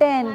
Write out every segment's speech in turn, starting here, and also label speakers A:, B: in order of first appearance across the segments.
A: 10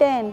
A: 10,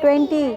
A: 20,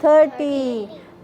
A: 30।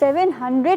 A: 700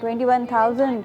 A: 21,000।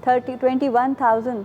A: 21,000।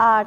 A: 8।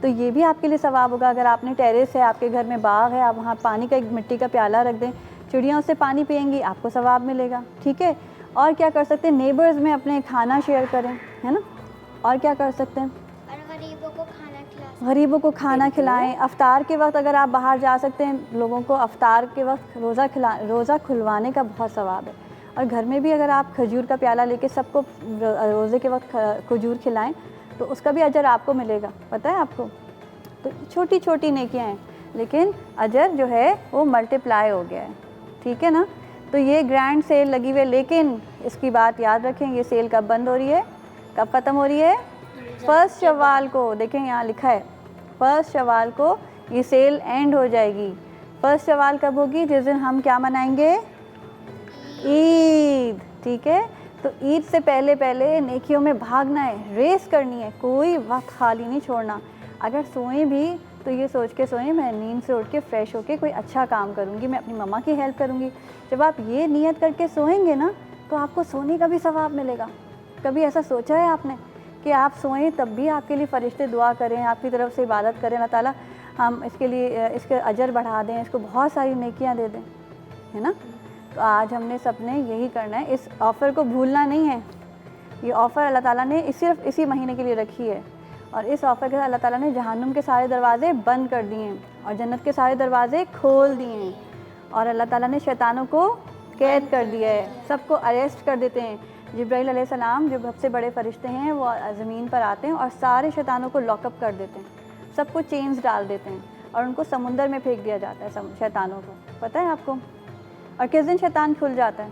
A: تو یہ بھی آپ کے لیے ثواب ہوگا. اگر آپ نے ٹیرس ہے, آپ کے گھر میں باغ ہے, آپ وہاں پانی کا ایک مٹی کا پیالہ رکھ دیں, چڑیاں اس سے پانی پئیں گی, آپ کو ثواب ملے گا. ٹھیک ہے. اور کیا کر سکتے ہیں, نیبرز میں اپنے کھانا شیئر کریں, ہے نا. اور کیا کر سکتے ہیں, غریبوں کو کھانا کھلائیں. افطار کے وقت اگر آپ باہر جا سکتے ہیں, لوگوں کو افطار کے وقت روزہ کھلوانے کا بہت ثواب ہے. اور گھر میں بھی اگر آپ کھجور کا پیالہ لے کے سب کو روزے کے وقت کھجور کھلائیں تو اس کا بھی اجر آپ کو ملے گا. پتہ ہے آپ کو. تو چھوٹی چھوٹی نیکیاں ہیں, لیکن اجر جو ہے وہ ملٹیپلائی ہو گیا ہے. ٹھیک ہے نا. تو یہ گرینڈ سیل لگی ہوئی ہے, لیکن اس کی بات یاد رکھیں, یہ سیل کب بند ہو رہی ہے, کب ختم ہو رہی ہے؟ 1 شوال کو. دیکھیں یہاں لکھا ہے 1 شوال کو یہ سیل اینڈ ہو جائے گی. 1 شوال کب ہوگی؟ جس دن ہم کیا منائیں گے؟ عید. ٹھیک ہے. تو عید سے پہلے نیکیوں میں بھاگنا ہے, ریس کرنی ہے, کوئی وقت خالی نہیں چھوڑنا. اگر سوئیں بھی تو یہ سوچ کے سوئیں میں نیند سے اٹھ کے فریش ہو کے کوئی اچھا کام کروں گی, میں اپنی مما کی ہیلپ کروں گی. جب آپ یہ نیت کر کے سوئیں گے نا تو آپ کو سونے کا بھی ثواب ملے گا. کبھی ایسا سوچا ہے آپ نے کہ آپ سوئیں تب بھی آپ کے لیے فرشتے دعا کریں, آپ کی طرف سے عبادت کریں, اللہ تعالیٰ ہم اس کے لیے اس کے اجر بڑھا دیں, اس کو بہت ساری نیکیاں دے دیں, ہے نا. تو آج ہم نے سب نے یہی کرنا ہے, اس آفر کو بھولنا نہیں ہے. یہ آفر اللہ تعالیٰ نے صرف اسی مہینے کے لیے رکھی ہے, اور اس آفر کے ساتھ اللہ تعالیٰ نے جہنم کے سارے دروازے بند کر دیے ہیں اور جنت کے سارے دروازے کھول دیے ہیں, اور اللہ تعالیٰ نے شیطانوں کو قید کر دیا ہے, سب کو اریسٹ کر دیتے ہیں. جبرائیل علیہ السلام جو سب سے بڑے فرشتے ہیں وہ زمین پر آتے ہیں اور سارے شیطانوں کو لاک اپ کر دیتے ہیں, سب کو چینز ڈال دیتے ہیں اور ان کو سمندر میں پھینک دیا جاتا ہے شیطانوں کو. پتہ ہے آپ کو؟ اور کس دن شیطان کھل جاتا ہے؟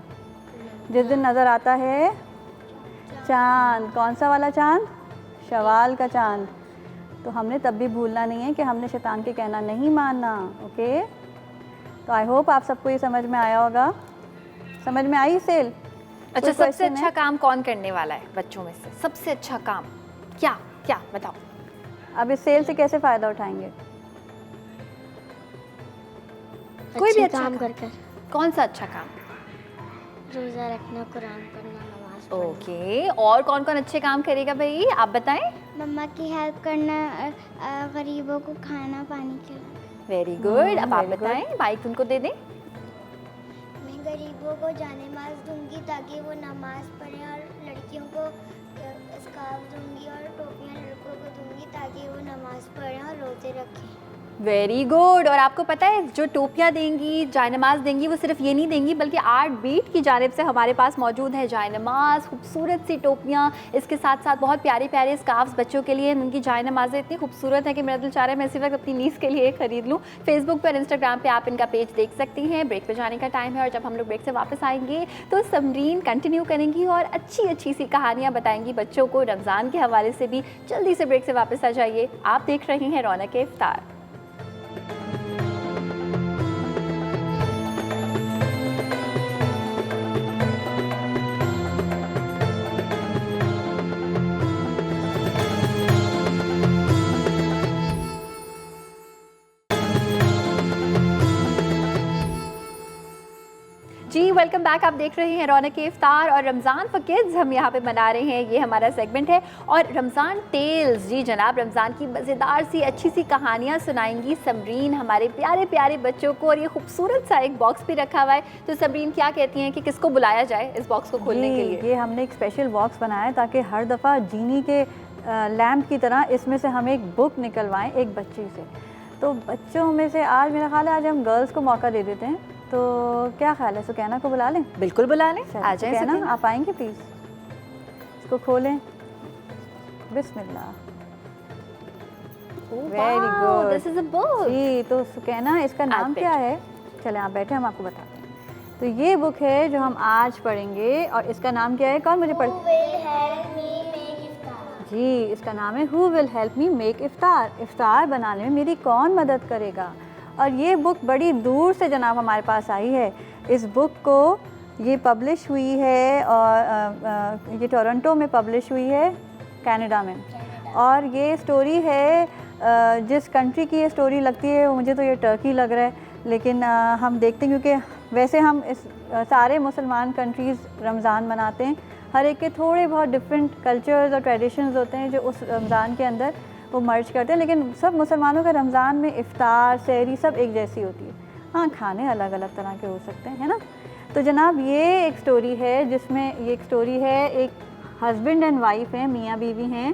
A: جس دن نظر آتا ہے چاند. کون سا والا چاند؟ شوال کا چاند. تو ہم نے تب بھی بھولنا نہیں ہے کہ ہم نے شیطان کے کہنا نہیں ماننا. اوکے. تو آئی ہوپ آپ سب کو یہ سمجھ میں آیا ہوگا. سمجھ میں آئی سیل؟
B: اچھا, سب سے اچھا کام کون کرنے والا ہے بچوں میں سے؟ سب سے اچھا کام کیا بتاؤ.
A: اب اس سیل سے کیسے فائدہ اٹھائیں گے؟
B: کوئی بھی اچھا کام کر کر. کون سا اچھا کام؟
C: روزہ رکھنا, قرآن پڑھنا, نماز پڑھنا.
B: اوکے. اور کون کون اچھے کام کرے گا بھائی, آپ بتائیں.
C: مما کی ہیلپ کرنا, غریبوں کو کھانا پانی کھلانا.
B: Very good. اب آپ بتائیں, مائک ان کو دے دیں.
C: میں غریبوں کو جانماز دوں گی تاکہ وہ نماز پڑھیں, اور لڑکیوں کو اسکارف دوں گی اور ٹوپیاں لڑکوں کو دوں گی تاکہ وہ نماز پڑھیں اور روزے رکھیں.
B: Very good. اور آپ کو پتہ ہے جو ٹوپیاں دیں گی, جائے نماز دیں گی, وہ صرف یہ نہیں دیں گی بلکہ آرٹ بیٹ کی جانب سے ہمارے پاس موجود ہے جائے نماز, خوبصورت سی ٹوپیاں, اس کے ساتھ ساتھ بہت پیارے پیارے اسکارفس بچوں کے لیے. ان کی جائے نمازیں اتنی خوبصورت ہیں کہ میرا دل چاہ رہا ہے میں اسی وقت اپنی نیس کے لیے خرید لوں. فیس بک پر, انسٹاگرام پہ آپ ان کا پیج دیکھ سکتی ہیں. بریک پہ جانے کا ٹائم ہے, اور جب ہم لوگ بریک سے واپس آئیں گے تو سمرین کنٹینیو کریں گی اور اچھی سی کہانیاں بتائیں گی بچوں کو رمضان کے حوالے سے بھی. جلدی سے بریک سے واپس آ جائیے. آپ دیکھ رہے ہیں رونق افطار. جی ویلکم بیک. آپ دیکھ رہے ہیں رونق افطار, اور رمضان فار کڈز ہم یہاں پہ منا رہے ہیں, یہ ہمارا سیگمنٹ ہے. اور رمضان ٹیلز, جی جناب, رمضان کی مزیدار سی اچھی سی کہانیاں سنائیں گی سمرین ہمارے پیارے پیارے بچوں کو. اور یہ خوبصورت سا ایک باکس بھی رکھا ہوا ہے. تو سمرین کیا کہتی ہیں کہ کس کو بلایا جائے اس باکس کو کھولنے کے لیے؟
A: یہ ہم نے ایک اسپیشل باکس بنایا ہے تاکہ ہر دفعہ جینی کے لیمپ کی طرح اس میں سے ہم ایک بک نکلوائیں ایک بچی سے. تو بچوں میں سے آج میرا خیال ہے آج ہم گرلز کو موقع دے دیتے ہیں. تو کیا خیال ہے, سکینہ کو بلا لیں؟
B: بالکل بلا لیں. آ جائیں
A: سکینہ, آپ آئیں گے پلیز؟ اس کو کھولیں. بسم اللہ. Very good.
B: دس از اے بک.
A: جی تو سکینہ اس کا نام کیا ہے؟ چلیں آپ بیٹھے, ہم آپ کو بتاتے ہیں. تو یہ بک ہے جو ہم آج پڑھیں گے, اور اس کا نام کیا ہے؟ کون مجھے پڑھ. جی اس کا نام ہے ہو ول ہیلپ می میک افطار. افطار بنانے میں میری کون مدد کرے گا. اور یہ بک بڑی دور سے جناب ہمارے پاس آئی ہے. اس بک کو یہ پبلش ہوئی ہے, اور یہ ٹورنٹو میں پبلش ہوئی ہے, کینیڈا میں. اور یہ اسٹوری ہے, جس کنٹری کی یہ اسٹوری لگتی ہے مجھے تو یہ ٹرکی لگ رہا ہے, لیکن ہم دیکھتے ہیں کیونکہ ویسے ہم اس سارے مسلمان کنٹریز رمضان مناتے ہیں, ہر ایک کے تھوڑے بہت ڈفرینٹ کلچرز اور ٹریڈیشنز ہوتے ہیں جو اس رمضان کے اندر وہ مرج کرتے ہیں، لیکن سب مسلمانوں کا رمضان میں افطار سحری سب ایک جیسی ہوتی ہے. ہاں کھانے الگ الگ طرح کے ہو سکتے ہیں، ہے نا. تو جناب یہ ایک سٹوری ہے جس میں یہ ایک سٹوری ہے، ایک ہسبینڈ اینڈ وائف ہیں، میاں بیوی ہیں.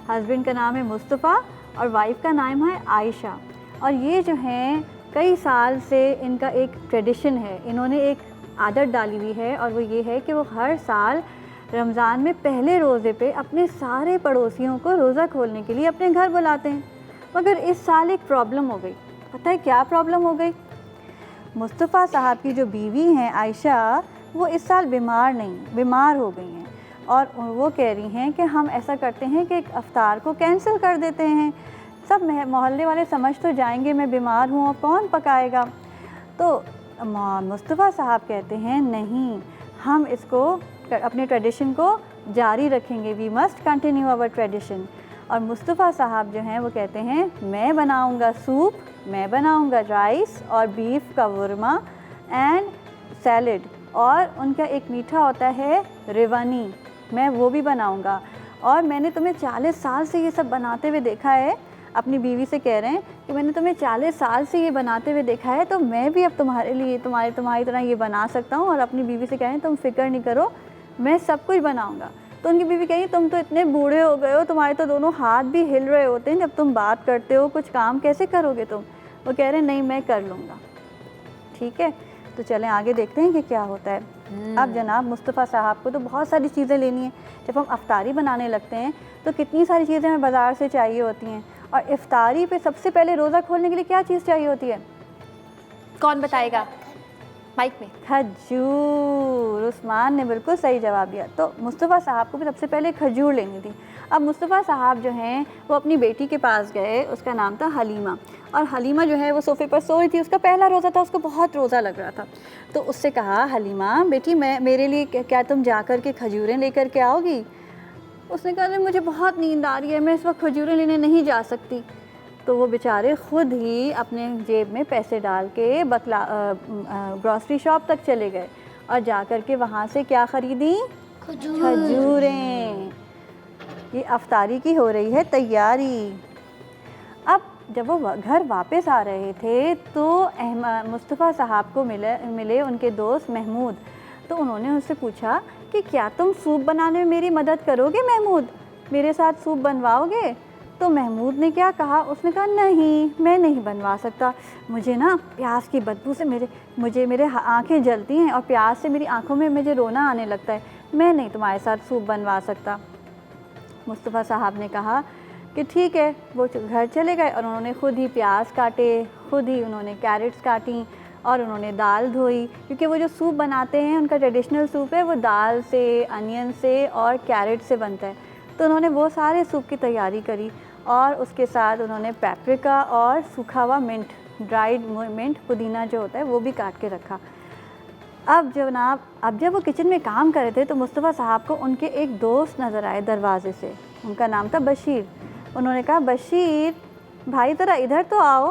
A: ہسبینڈ کا نام ہے مصطفیٰ اور وائف کا نام ہے عائشہ. اور یہ جو ہیں کئی سال سے ان کا ایک ٹریڈیشن ہے، انہوں نے ایک عادت ڈالی ہوئی ہے، اور وہ یہ ہے کہ وہ ہر سال رمضان میں پہلے روزے پہ اپنے سارے پڑوسیوں کو روزہ کھولنے کے لیے اپنے گھر بلاتے ہیں. مگر اس سال ایک پرابلم ہو گئی. پتہ ہے کیا پرابلم ہو گئی؟ مصطفیٰ صاحب کی جو بیوی ہیں عائشہ، وہ اس سال بیمار ہو گئی ہیں، اور وہ کہہ رہی ہیں کہ ہم ایسا کرتے ہیں کہ افطار کو کینسل کر دیتے ہیں. سب محلے والے سمجھ تو جائیں گے میں بیمار ہوں اور کون پکائے گا. تو مصطفیٰ صاحب کہتے ہیں نہیں، ہم اس کو اپنے ٹریڈیشن کو جاری رکھیں گے، we must continue our tradition. اور مصطفیٰ صاحب جو ہیں وہ کہتے ہیں میں بناؤں گا سوپ، میں بناؤں گا رائس اور بیف کا ورما اینڈ سیلڈ، اور ان کا ایک میٹھا ہوتا ہے ریوانی، میں وہ بھی بناؤں گا. اور میں نے تمہیں 40 سال سے یہ سب بناتے ہوئے دیکھا ہے. اپنی بیوی سے کہہ رہے ہیں کہ میں نے تمہیں 40 سال سے یہ بناتے ہوئے دیکھا ہے، تو میں بھی اب تمہارے لیے تمہاری طرح یہ بنا سکتا ہوں. اور اپنی بیوی سے کہہ رہے ہیں تم فکر نہیں کرو، میں سب کچھ بناؤں گا. تو ان کی بیوی کہیں تم تو اتنے بوڑھے ہو گئے ہو، تمہارے تو دونوں ہاتھ بھی ہل رہے ہوتے ہیں، جب تم بات کرتے ہو کچھ کام کیسے کرو گے تم؟ وہ کہہ رہے ہیں نہیں میں کر لوں گا. ٹھیک ہے، تو چلیں آگے دیکھتے ہیں کہ کیا ہوتا ہے. اب جناب مصطفیٰ صاحب کو تو بہت ساری چیزیں لینی ہیں. جب ہم افطاری بنانے لگتے ہیں تو کتنی ساری چیزیں ہمیں بازار سے چاہیے ہوتی ہیں. اور افطاری پہ سب سے پہلے روزہ کھولنے کے لیے کیا چیز چاہیے ہوتی ہے؟
B: کون بتائے گا مائک میں؟
A: کھجور. عثمان نے بالکل صحیح جواب دیا. تو مصطفیٰ صاحب کو بھی سب سے پہلے کھجور لینی تھی. اب مصطفیٰ صاحب جو ہیں وہ اپنی بیٹی کے پاس گئے، اس کا نام تھا حلیمہ. اور حلیمہ جو ہے وہ صوفے پر سو رہی تھی، اس کا پہلا روزہ تھا، اس کو بہت روزہ لگ رہا تھا. تو اس سے کہا حلیمہ بیٹی میرے لیے کیا تم جا کر کے کھجوریں لے کر کے آؤ گی؟ اس نے کہا مجھے بہت نیند آ رہی ہے، میں اس وقت کھجوریں لینے نہیں جا سکتی. تو وہ بیچارے خود ہی اپنے جیب میں پیسے ڈال کے گروسری شاپ تک چلے گئے اور جا کر کے وہاں سے کیا خریدیں؟ کھجوریں. یہ افطاری کی ہو رہی ہے تیاری. اب جب وہ گھر واپس آ رہے تھے تو مصطفیٰ صاحب کو ملے ان کے دوست محمود. تو انہوں نے اس سے پوچھا کہ کیا تم سوپ بنانے میں میری مدد کرو گے محمود؟ میرے ساتھ سوپ بنواؤ گے؟ تو محمود نے کیا کہا؟ اس نے کہا نہیں میں نہیں بنوا سکتا، مجھے نا پیاز کی بدبو سے میرے آنکھیں جلتی ہیں، اور پیاز سے میری آنکھوں میں مجھے رونا آنے لگتا ہے، میں نہیں تمہارے ساتھ سوپ بنوا سکتا. مصطفیٰ صاحب نے کہا کہ ٹھیک ہے. وہ گھر چلے گئے اور انہوں نے خود ہی پیاز کاٹے، خود ہی انہوں نے کیرٹس کاٹیں، اور انہوں نے دال دھوئی، کیونکہ وہ جو سوپ بناتے ہیں ان کا ٹریڈیشنل سوپ ہے وہ دال سے، انین سے اور کیرٹ سے بنتا ہے. تو انہوں نے وہ سارے سوپ کی تیاری کری، اور اس کے ساتھ انہوں نے پیپریکا اور سوکھا ہوا منٹ، ڈرائیڈ منٹ، پودینہ جو ہوتا ہے وہ بھی کاٹ کے رکھا. اب جب وہ کچن میں کام کر رہے تھے تو مصطفیٰ صاحب کو ان کے ایک دوست نظر آئے دروازے سے. ان کا نام تھا بشیر. انہوں نے کہا بشیر بھائی ذرا ادھر تو آؤ.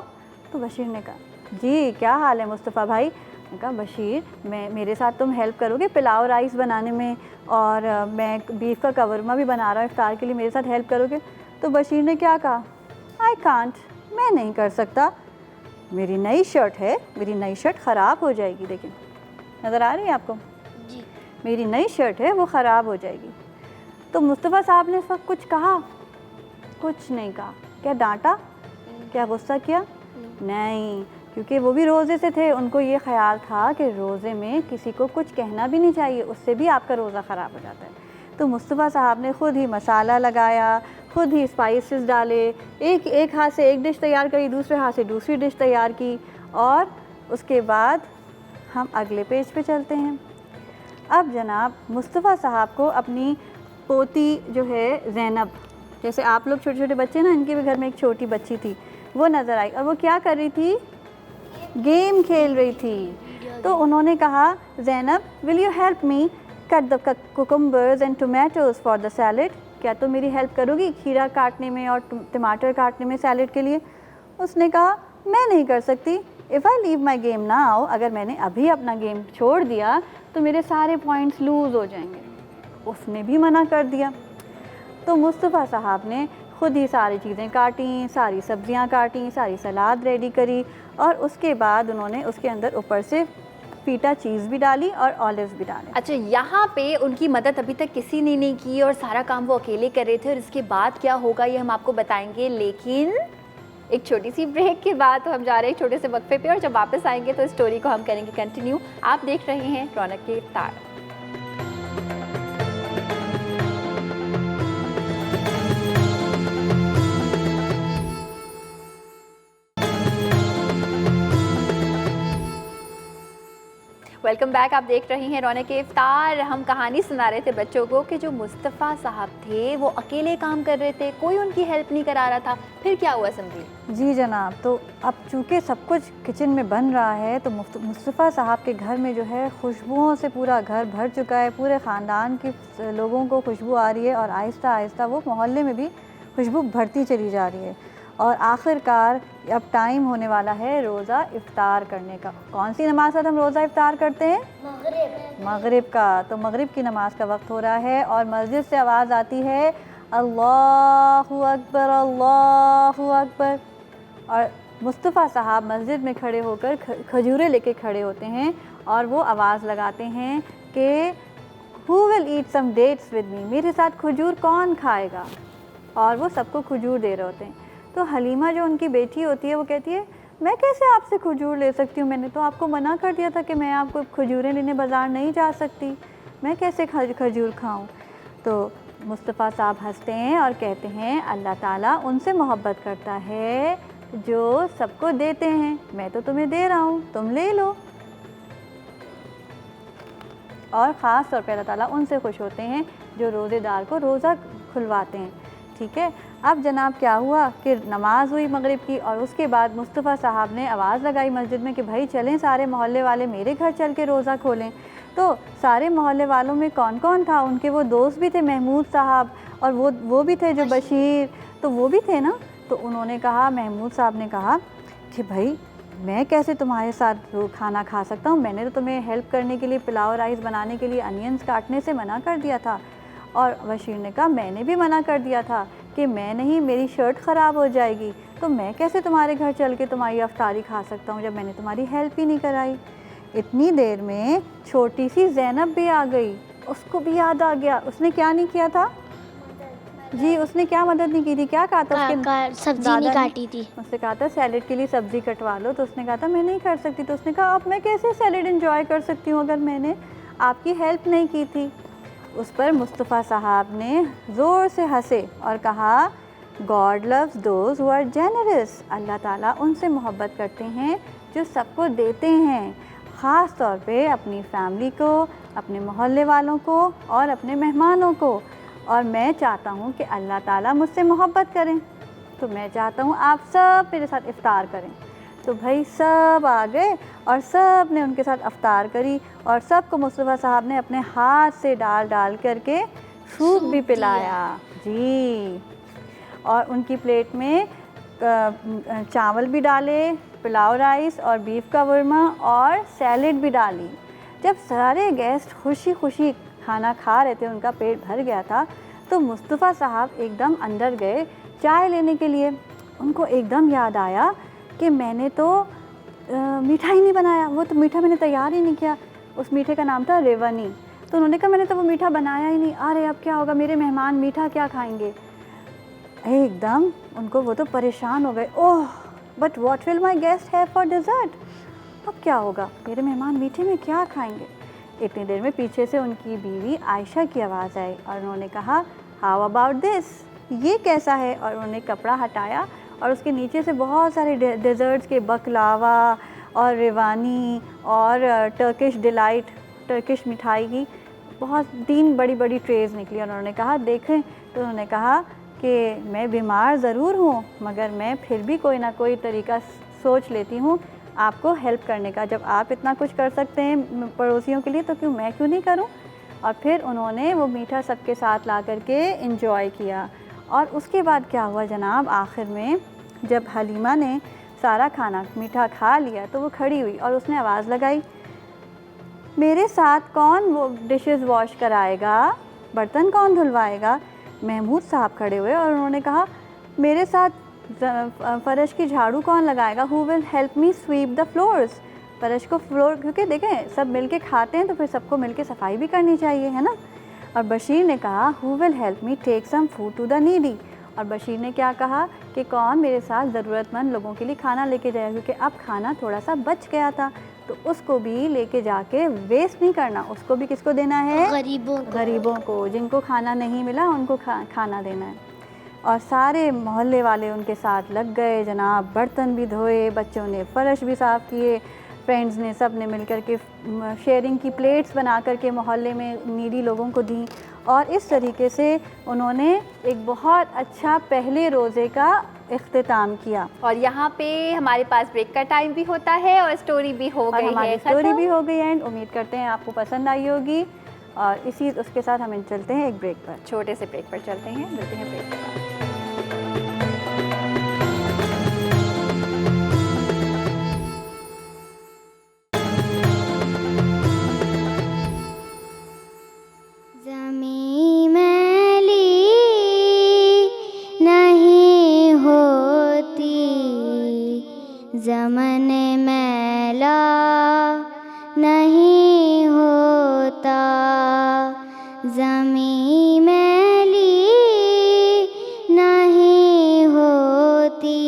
A: تو بشیر نے کہا جی کیا حال ہے مصطفیٰ بھائی؟ نے کہا بشیر میرے ساتھ تم ہیلپ کرو گے پلاؤ رائس بنانے میں، اور میں بیف کا قورمہ بھی بنا رہا ہوں افطار کے لیے، میرے ساتھ ہیلپ کرو گے؟ تو بشیر نے کیا کہا؟ آئی کانٹ، میں نہیں کر سکتا، میری نئی شرٹ ہے، میری نئی شرٹ خراب ہو جائے گی. دیکھیں نظر آ رہی ہے آپ کو؟
C: جی.
A: میری نئی شرٹ ہے وہ خراب ہو جائے گی. تو مصطفیٰ صاحب نے اس وقت کچھ کہا؟ کچھ نہیں کہا. کیا ڈانٹا؟ کیا غصہ کیا؟ نہیں، کیونکہ وہ بھی روزے سے تھے، ان کو یہ خیال تھا کہ روزے میں کسی کو کچھ کہنا بھی نہیں چاہیے، اس سے بھی آپ کا روزہ خراب ہو جاتا ہے. تو مصطفیٰ صاحب نے خود ہی مسالہ لگایا، خود ہی اسپائسز ڈالے، ایک ہاتھ سے ایک ڈش تیار کری، دوسرے ہاتھ سے دوسری ڈش تیار کی. اور اس کے بعد ہم اگلے پیج پہ چلتے ہیں. اب جناب مصطفیٰ صاحب کو اپنی پوتی جو ہے زینب، جیسے آپ لوگ چھوٹے چھوٹے بچے نا، ان کے بھی گھر میں ایک چھوٹی بچی تھی، وہ نظر آئی. اور وہ کیا کر رہی تھی؟ گیم کھیل رہی تھی. تو انہوں نے کہا Zainab will you help me cut the cucumbers and tomatoes for the salad? کیا تم میری ہیلپ کرو گی کھیرا کاٹنے میں اور ٹماٹر کاٹنے میں سیلڈ کے لیے؟ اس نے کہا میں نہیں کر سکتی. If I leave my game now, اگر میں نے ابھی اپنا گیم چھوڑ دیا تو میرے سارے پوائنٹس لوز ہو جائیں گے. اس نے بھی منع کر دیا. تو مصطفیٰ صاحب نے خود ہی ساری چیزیں کاٹیں، ساری سبزیاں کاٹیں، ساری سلاد ریڈی کری، اور اس کے بعد انہوں نے اس کے اندر اوپر سے پیٹا چیز بھی ڈالی اور آلیوز بھی ڈالے۔
B: اچھا، یہاں پہ ان کی مدد ابھی تک کسی نے نہیں کی اور سارا کام وہ اکیلے کر رہے تھے، اور اس کے بعد کیا ہوگا یہ ہم آپ کو بتائیں گے، لیکن ایک چھوٹی سی بریک کے بعد ہم جا رہے ہیں ایک چھوٹے سے وقفے پہ، اور جب واپس آئیں گے تو اسٹوری کو ہم کریں گے کنٹینیو۔ آپ دیکھ رہے ہیں رونق کے افطار۔ ویلکم بیک، آپ دیکھ رہے ہیں رونق کے افطار۔ ہم کہانی سنا رہے تھے بچوں کو کہ جو مصطفیٰ صاحب تھے وہ اکیلے کام کر رہے تھے، کوئی ان کی ہیلپ نہیں کرا رہا تھا، پھر کیا ہوا سمجھی؟
A: جی جناب، تو اب چونکہ سب کچھ کچن میں بن رہا ہے تو مصطفیٰ صاحب کے گھر میں جو ہے خوشبوؤں سے پورا گھر بھر چکا ہے، پورے خاندان کے لوگوں کو خوشبو آ رہی ہے، اور آہستہ آہستہ وہ محلے میں بھی خوشبو بڑھتی چلی جا رہی ہے، اور آخر کار اب ٹائم ہونے والا ہے روزہ افطار کرنے کا۔ کون سی نماز سے ہم روزہ افطار کرتے ہیں؟ مغرب کا۔ تو مغرب کی نماز کا وقت ہو رہا ہے، اور مسجد سے آواز آتی ہے اللہ اکبر اللہ اکبر، اور مصطفیٰ صاحب مسجد میں کھڑے ہو کر کھجوریں لے کے کھڑے ہوتے ہیں، اور وہ آواز لگاتے ہیں کہ who will eat some dates with me، میرے ساتھ کھجور کون کھائے گا، اور وہ سب کو کھجور دے رہے ہوتے ہیں۔ تو حلیمہ جو ان کی بیٹی ہوتی ہے وہ کہتی ہے میں کیسے آپ سے کھجور لے سکتی ہوں، میں نے تو آپ کو منع کر دیا تھا کہ میں آپ کو کھجوریں لینے بازار نہیں جا سکتی، میں کیسے کھجور کھاؤں؟ تو مصطفیٰ صاحب ہنستے ہیں اور کہتے ہیں اللہ تعالیٰ ان سے محبت کرتا ہے جو سب کو دیتے ہیں، میں تو تمہیں دے رہا ہوں، تم لے لو۔ اور خاص طور پہ اللہ تعالیٰ ان سے خوش ہوتے ہیں جو روزے دار کو روزہ کھلواتے ہیں۔ ٹھیک ہے، اب جناب کیا ہوا کہ نماز ہوئی مغرب کی، اور اس کے بعد مصطفیٰ صاحب نے آواز لگائی مسجد میں کہ بھائی چلیں سارے محلے والے میرے گھر چل کے روزہ کھولیں۔ تو سارے محلے والوں میں کون کون تھا؟ ان کے وہ دوست بھی تھے محمود صاحب، اور وہ بھی تھے جو بشیر، تو وہ بھی تھے نا۔ تو انہوں نے کہا، محمود صاحب نے کہا کہ بھائی میں کیسے تمہارے ساتھ کھانا کھا سکتا ہوں، میں نے تو تمہیں ہیلپ کرنے کے لیے پلاؤ رائس بنانے کے لیے انینس کاٹنے سے منع کر دیا تھا۔ اور بشیر نے کہا میں نے بھی منع کر دیا تھا کہ میں نہیں، میری شرٹ خراب ہو جائے گی، تو میں کیسے تمہارے گھر چل کے تمہاری افطاری کھا سکتا ہوں جب میں نے تمہاری ہیلپ ہی نہیں کرائی۔ اتنی دیر میں چھوٹی سی زینب بھی آ گئی، اس کو بھی یاد آ گیا اس نے کیا نہیں کیا تھا۔ جی اس نے کیا مدد نہیں کی تھی، کیا کہا تھا اس کے
C: سبزی نہیں کاٹی تھی،
A: اس نے کہا تھا سیلڈ کے لیے سبزی کٹوا لو، تو اس نے کہا تھا میں نہیں کر سکتی، تو اس نے کہا اب میں کیسے سیلڈ انجوائے کر سکتی ہوں اگر میں نے آپ کی ہیلپ نہیں کی تھی۔ اس پر مصطفیٰ صاحب نے زور سے ہنسے اور کہا God loves those who are generous، اللہ تعالیٰ ان سے محبت کرتے ہیں جو سب کو دیتے ہیں، خاص طور پہ اپنی فیملی کو، اپنے محلے والوں کو اور اپنے مہمانوں کو، اور میں چاہتا ہوں کہ اللہ تعالیٰ مجھ سے محبت کریں، تو میں چاہتا ہوں آپ سب میرے ساتھ افطار کریں۔ تو بھائی سب آ گئے اور سب نے ان کے ساتھ افطار کری، اور سب کو مصطفیٰ صاحب نے اپنے ہاتھ سے ڈال کر کے سوپ بھی پلایا۔ جی، اور ان کی پلیٹ میں چاول بھی ڈالے، پلاؤ رائس اور بیف کا ورما اور سیلڈ بھی ڈالی۔ جب سارے گیسٹ خوشی خوشی کھانا کھا رہے تھے، ان کا پیٹ بھر گیا تھا، تو مصطفیٰ صاحب ایک دم اندر گئے چائے لینے کے لیے۔ ان کو ایک دم یاد آیا کہ میں نے تو میٹھا ہی نہیں بنایا، وہ تو میٹھا میں نے تیار ہی نہیں کیا، اس میٹھے کا نام تھا ریونی۔ تو انہوں نے کہا میں نے تو وہ میٹھا بنایا ہی نہیں، ارے اب کیا ہوگا، میرے مہمان میٹھا کیا کھائیں گے۔ ایک دم ان کو وہ تو پریشان ہو گئے، oh but what will my guest have for dessert, اب کیا ہوگا، میرے مہمان میٹھے میں کیا کھائیں گے۔ اتنی دیر میں پیچھے سے ان کی بیوی عائشہ کی آواز آئی، اور انہوں نے کہا ہاؤ اباؤٹ دس، یہ کیسا ہے، اور انہوں نے کپڑا ہٹایا اور اس کے نیچے سے بہت سارے ڈیزرٹس کے بکلاوا اور ریوانی اور ٹرکش ڈیلائٹ، ٹرکش مٹھائی کی بہت 3 بڑی بڑی ٹریز نکلی، اور انہوں نے کہا دیکھیں، تو انہوں نے کہا کہ میں بیمار ضرور ہوں مگر میں پھر بھی کوئی نہ کوئی طریقہ سوچ لیتی ہوں آپ کو ہیلپ کرنے کا، جب آپ اتنا کچھ کر سکتے ہیں پڑوسیوں کے لیے تو میں کیوں نہیں کروں۔ اور پھر انہوں نے وہ میٹھا سب کے ساتھ لا کر کے انجوائے کیا۔ اور اس کے بعد کیا ہوا جناب، آخر میں جب حلیمہ نے سارا کھانا میٹھا کھا لیا تو وہ کھڑی ہوئی اور اس نے آواز لگائی میرے ساتھ کون وہ ڈشز واش کرائے گا، برتن کون دھلوائے گا۔ محمود صاحب کھڑے ہوئے اور انہوں نے کہا میرے ساتھ فرش کی جھاڑو کون لگائے گا؟ Who will help me sweep the floors. فرش کو فلور، کیونکہ دیکھیں سب مل کے کھاتے ہیں تو پھر سب کو مل کے صفائی بھی کرنی چاہیے، ہے نا. اور بشیر نے کہا who will help me take some food to the needy. اور بشیر نے کیا کہا کہ کون میرے ساتھ ضرورت مند لوگوں کے لیے کھانا لے کے جائے گا، کیونکہ اب کھانا تھوڑا سا بچ گیا تھا تو اس کو بھی لے کے جا کے ویسٹ نہیں کرنا، اس کو بھی کس کو دینا ہے؟ غریبوں کو، جن کو کھانا نہیں ملا ان کو کھانا دینا ہے. اور سارے محلے والے ان کے ساتھ لگ گئے جناب، برتن بھی دھوئے، بچوں نے فرش بھی صاف کیے، فرینڈز نے سب نے مل کر کے شیئرنگ کی پلیٹس بنا کر کے محلے میں نیڈی لوگوں کو دیں. اور اس طریقے سے انہوں نے ایک بہت اچھا پہلے روزے کا اختتام کیا.
B: اور یہاں پہ ہمارے پاس بریک کا ٹائم بھی ہوتا ہے اور اسٹوری بھی ہو گئی ہے،
A: ہماری اسٹوری بھی ہو گئی ہے. امید کرتے ہیں آپ کو پسند آئی ہوگی، اور اس کے ساتھ ہم چلتے ہیں ایک بریک پر.
B: چھوٹے سے بریک پر چلتے ہیں، ملتے ہیں بریک کے بعد.
C: زمین میلی نہیں ہوتی، زمن میلا نہیں ہوتا. زمین میلی نہیں ہوتی،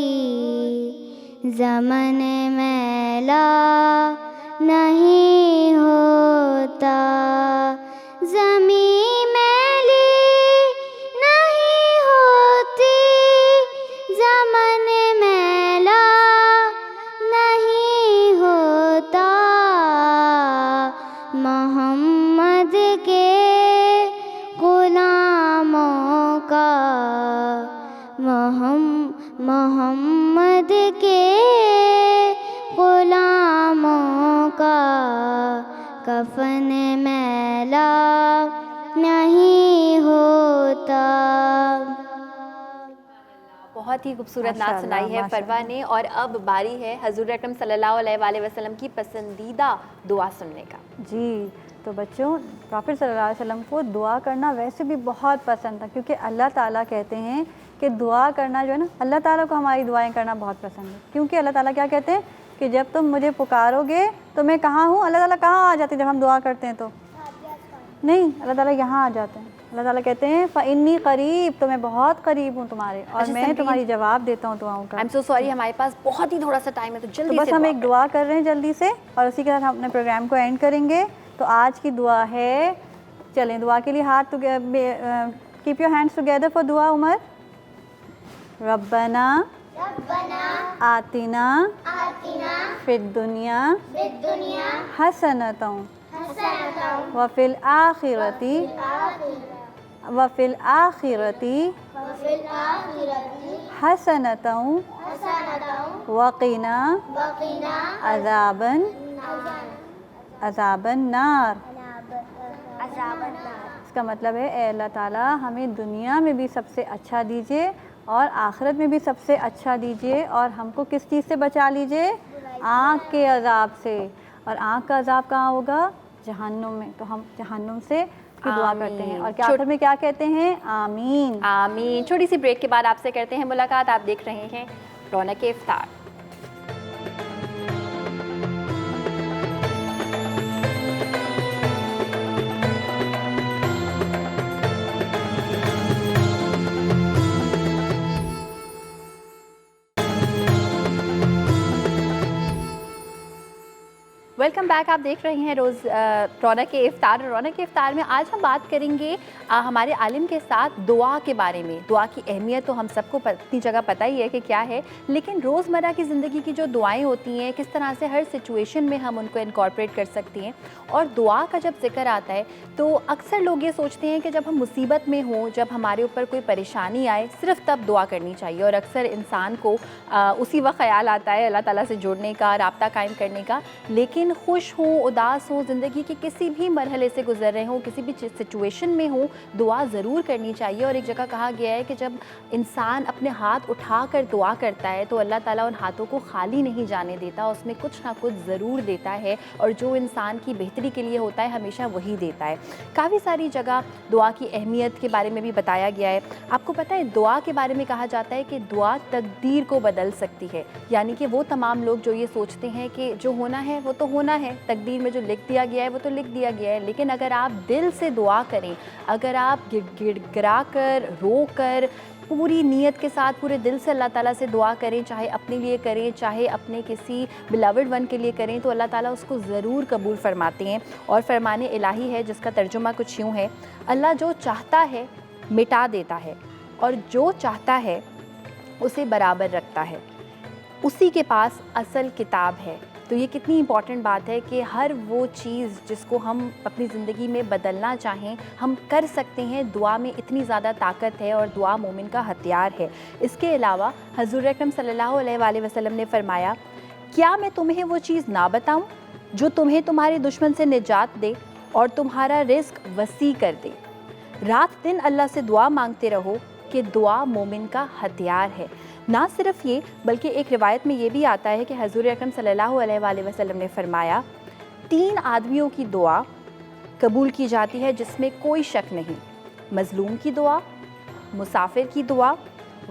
C: زمن میلا نہیں ہوتا. زمین میلی نہیں ہوتی، زمن میلا نہیں ہوتا. محمد کے غلاموں کا، محمد کے غلاموں کا کفن میلا نہیں ہوتا.
B: بہت ہی خوبصورت نعت
A: ماشاء
B: سنائی ہے
A: اللہ،
B: فروا نے. اور اب باری ہے حضور اکرم صلی اللہ علیہ وآلہ وسلم کی پسندیدہ دعا سننے کا.
A: جی تو بچوں، پروفٹ صلی اللہ علیہ وسلم کو دعا کرنا ویسے بھی بہت پسند تھا، کیونکہ اللہ تعالیٰ کہتے ہیں کہ دعا کرنا جو ہے نا، اللہ تعالیٰ کو ہماری دعائیں کرنا بہت پسند ہے. کیونکہ اللہ تعالیٰ کیا کہتے ہیں کہ جب تم مجھے پکارو گے تو میں کہاں ہوں. اللہ تعالیٰ کہاں آ جاتے ہیں جب ہم دعا کرتے ہیں؟ تو نہیں، اللہ تعالیٰ یہاں آ جاتے ہیں. اللہ تعالیٰ کہتے ہیں فَإِنِّي قریب، تو میں بہت قریب ہوں تمہارے، اور میں تمہاری جواب دیتا ہوں دعاؤں کا.
B: I'm so sorry، ہمارے پاس بہت ہی تھوڑا سا ٹائم ہے تو جلدی سے
A: بس ہم ایک دعا کر رہے ہیں جلدی سے، اور اسی کے ساتھ ہم اپنے پروگرام کو اینڈ کریں گے. تو آج کی دعا ہے، چلیں دعا کے لیے ہاتھ keep your hands together for دعا. عمر، ربنا آتنا فی الدنیا حسنۃ وفی الآخرۃ حسنۃ وقنا عذاب النار. اس کا مطلب ہے اے اللہ تعالیٰ ہمیں دنیا میں بھی سب سے اچھا دیجیے اور آخرت میں بھی سب سے اچھا دیجیے، اور ہم کو کس چیز سے بچا لیجیے؟ آنکھ کے عذاب سے. اور آنکھ کا عذاب کہاں ہوگا؟ جہنم میں. تو ہم جہنم سے کی دعا کرتے ہیں، اور کیا آخر میں کیا کہتے ہیں؟ آمین
B: آمین. چھوٹی سی بریک کے بعد آپ سے کرتے ہیں ملاقات. آپ دیکھ رہے ہیں رونق افطار. Welcome back. آپ دیکھ رہے ہیں رونق افطار. رونق افطار میں آج ہم بات کریں گے ہمارے عالم کے ساتھ دعا کے بارے میں. دعا کی اہمیت تو ہم سب کو اپنی جگہ پتہ ہی ہے کہ کیا ہے، لیکن روزمرہ کی زندگی کی جو دعائیں ہوتی ہیں کس طرح سے ہر سچویشن میں ہم ان کو انکارپوریٹ کر سکتی ہیں. اور دعا کا جب ذکر آتا ہے تو اکثر لوگ یہ سوچتے ہیں کہ جب ہم مصیبت میں ہوں، جب ہمارے اوپر کوئی پریشانی آئے، صرف تب دعا کرنی چاہیے. اور اکثر انسان کو اسی وقت خیال آتا ہے اللہ تعالیٰ سے جڑنے کا، رابطہ قائم کرنے کا. لیکن خوش ہوں، اداس ہوں، زندگی کے کسی بھی مرحلے سے گزر رہے ہوں، کسی بھی سچویشن میں ہوں، دعا ضرور کرنی چاہیے. اور ایک جگہ کہا گیا ہے کہ جب انسان اپنے ہاتھ اٹھا کر دعا کرتا ہے تو اللہ تعالیٰ ان ہاتھوں کو خالی نہیں جانے دیتا، اس میں کچھ نہ کچھ ضرور دیتا ہے، اور جو انسان کی بہتری کے لیے ہوتا ہے ہمیشہ وہی دیتا ہے. کافی ساری جگہ دعا کی اہمیت کے بارے میں بھی بتایا گیا ہے. آپ کو پتہ ہے دعا کے بارے میں کہا جاتا ہے کہ دعا تقدیر کو بدل سکتی ہے. یعنی کہ وہ تمام لوگ جو یہ سوچتے ہیں کہ جو ہونا ہے وہ تو ہونا ہے، تقدیر میں جو لکھ دیا گیا ہے وہ تو لکھ دیا گیا ہے، لیکن اگر آپ دل سے دعا کریں، اگر آپ گڑ گڑا کر، رو کر، پوری نیت کے ساتھ پورے دل سے اللہ تعالیٰ سے دعا کریں، چاہے اپنے لیے کریں، چاہے اپنے کسی بلاوڈ ون کے لیے کریں، تو اللہ تعالیٰ اس کو ضرور قبول فرماتے ہیں. اور فرمان الہی ہے جس کا ترجمہ کچھ یوں ہے: اللہ جو چاہتا ہے مٹا دیتا ہے، اور جو چاہتا ہے اسے برابر رکھتا ہے، اسی کے پاس اصل کتاب ہے. تو یہ کتنی امپورٹنٹ بات ہے کہ ہر وہ چیز جس کو ہم اپنی زندگی میں بدلنا چاہیں ہم کر سکتے ہیں. دعا میں اتنی زیادہ طاقت ہے، اور دعا مومن کا ہتھیار ہے. اس کے علاوہ حضور اکرم صلی اللہ علیہ وآلہ وسلم نے فرمایا: کیا میں تمہیں وہ چیز نہ بتاؤں جو تمہیں تمہارے دشمن سے نجات دے اور تمہارا رزق وسیع کر دے. رات دن اللہ سے دعا مانگتے رہو کہ دعا مومن کا ہتھیار ہے. نہ صرف یہ بلکہ ایک روایت میں یہ بھی آتا ہے کہ حضور اکرم صلی اللہ علیہ وآلہ وسلم نے فرمایا: 3 آدمیوں کی دعا قبول کی جاتی ہے جس میں کوئی شک نہیں. مظلوم کی دعا، مسافر کی دعا،